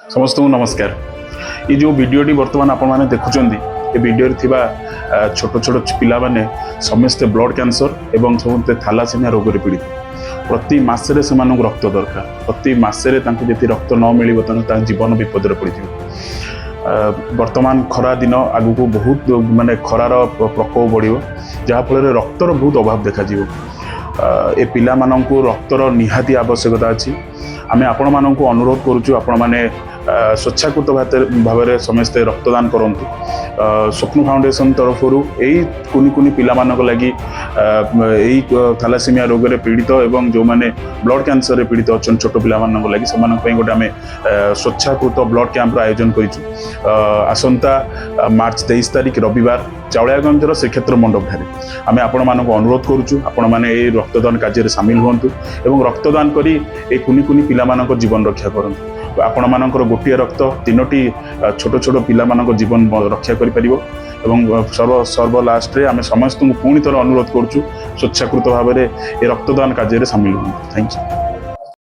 समस्त नमस्कार। ये जो वीडियोटी बर्तमान आपण मैंने देखुं ये वीडियो थिबा छोट छोट पिला माने समस्ते ब्लड कैंसर एवं समस्ते थैलासेमिया रोग रे पीड़ित। प्रति मासरे से रक्त दरकार, प्रति मासरे जदि रक्त न मिल जीवन विपद पड़ वर्तमान खरा दिन आगु को बहुत माने खरार प्रकोप बढ़ जहाँफल रक्तर बहुत अभाव देखा ए पिला माननकु रक्तर निहाती आवश्यकता अच्छी। आमे आपण माननकु अनुरोध करूछु आपण माने स्वच्छाकृत भाव में समस्ते रक्तदान करंतु। स्वप्न फाउंडेशन तरफर यही कुनी कुनी पिला मानक लगी यही थैलासेमिया रोग रे पीड़ित एवं जो माने ब्लड कैंसर रे पीड़ित अच्छा छोट पिला मानक लगी से गोटे आम स्वच्छाकृत ब्लड कैंप आयोजन करिछु। आसंता मार्च 23 तारिख रविवार चावलियागंजर श्रीक्षेत्र मंडप ठारे आम आपण मानक अनुरोध करूछु आपण माने ए रक्तदान कार्य सामिल हुंतु एवं रक्तदान करी ए कुनी कुनी पिला मानक जीवन रक्षा करंतु। आपण मानकर गोटे रक्त 3टी छोट छोट पिला मानक जीवन रक्षा करि परिबो एवं सर्व लास्ट रे आमे समस्त को पुणी थर अनुरोध करूछु स्वच्छाकृत भाव में ए रक्तदान कार्य सामिल हुंतु। Thank you.